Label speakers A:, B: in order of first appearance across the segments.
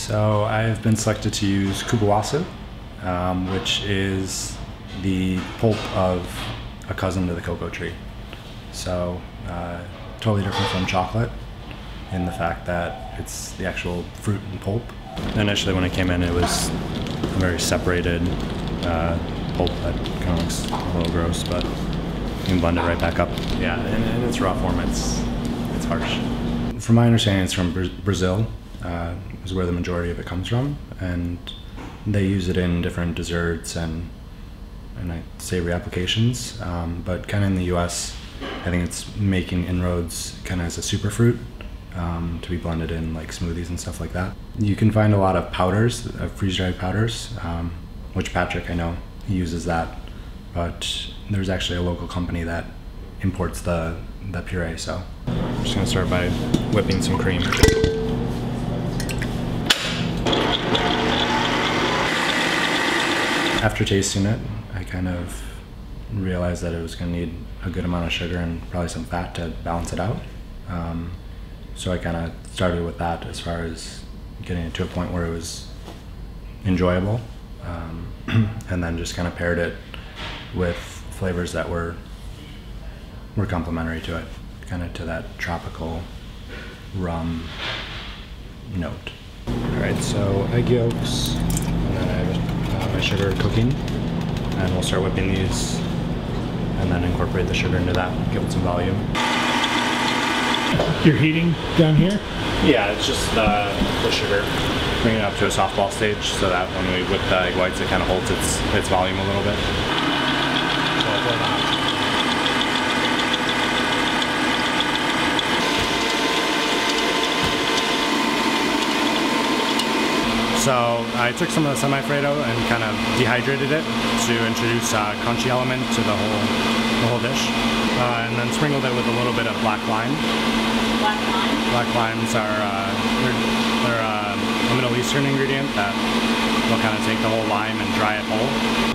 A: So I've been selected to use cupuaçu, which is the pulp of a cousin to the cocoa tree. So totally different from chocolate in the fact that it's the actual fruit and pulp. Initially when it came in, it was a very separated pulp that kind of looks a little gross, but you can blend it right back up. Yeah, in its raw form, it's harsh. From my understanding, it's from Brazil, is where the majority of it comes from, and they use it in different desserts and savory applications. But kind of in the U.S., I think it's making inroads kind of as a superfruit to be blended in like smoothies and stuff like that. You can find a lot of powders, freeze-dried powders, which Patrick, I know, he uses that. But there's actually a local company that imports the puree, so. I'm just gonna start by whipping some cream. After tasting it, I kind of realized that it was gonna need a good amount of sugar and probably some fat to balance it out. So I kind of started with that as far as getting it to a point where it was enjoyable, and then just kind of paired it with flavors that were complementary to it, kind of to that tropical rum note. All right, so egg yolks, and then I have my sugar cooking, and we'll start whipping these, and then incorporate the sugar into that, give it some volume.
B: You're heating down here?
A: Yeah, it's just the sugar. Bring it up to a softball stage so that when we whip the egg whites, it kind of holds its volume a little bit. So I'll pour that. So I took some of the semifreddo and kind of dehydrated it to introduce a crunchy element to the whole dish, and then sprinkled it with a little bit of black lime.
C: Black lime?
A: Black limes are they're a Middle Eastern ingredient that will kind of take the whole lime and dry it whole.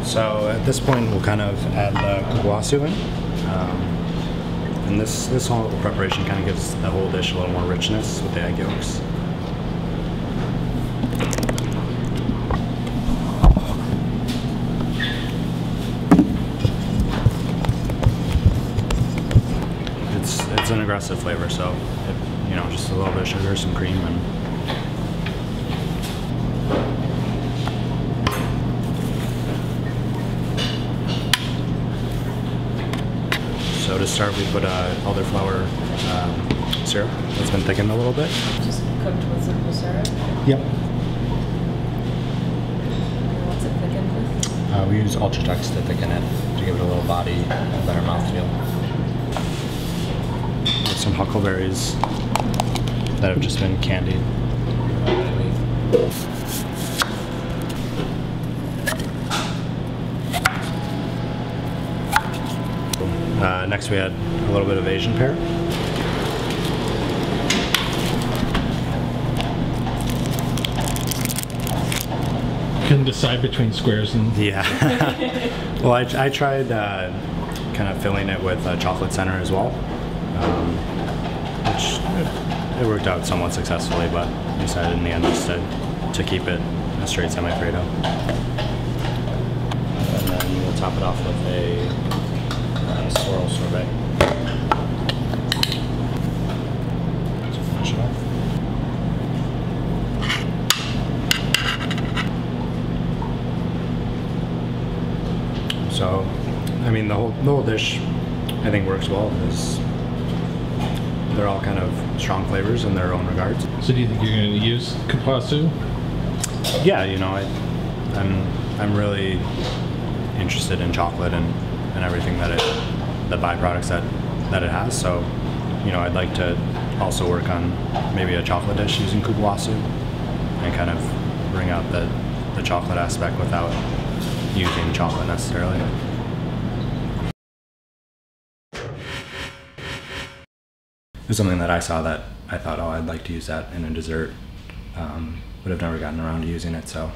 A: So at this point, we'll kind of add the cupuaçu in, and this whole preparation kind of gives the whole dish a little more richness with the egg yolks. It's an aggressive flavor, so just a little bit of sugar, some cream, and so to start, we put elderflower syrup that's been thickened a little bit.
C: Just cooked with simple syrup?
A: Yep.
C: And what's it thickened with?
A: We use Ultratux to thicken it, to give it a little body and a better mouthfeel. Some huckleberries that have just been candied. Next we add a little bit of Asian pear.
B: Couldn't decide between squares and...
A: Yeah. Well, I tried kind of filling it with chocolate center as well. Which it worked out somewhat successfully, but I decided in the end just to keep it a straight semifreddo. And then we'll top it off with a swirl sorbet. So finish it off. So, I mean, the whole dish I think works well because they're all kind of strong flavors in their own regards.
B: So do you think you're going to use cupuaçu?
A: Yeah, I'm really interested in chocolate and everything the byproducts that it has. So, I'd like to also work on maybe a chocolate dish using cupuaçu and kind of bring out the chocolate aspect without using chocolate necessarily. It was something that I saw that I thought, oh, I'd like to use that in a dessert, but I've never gotten around to using it, so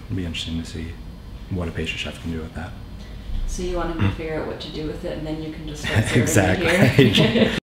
A: it'd be interesting to see what a pastry chef can do with that.
C: So you want him to figure out what to do with it, and then you can just start serving
A: Exactly.
C: it here.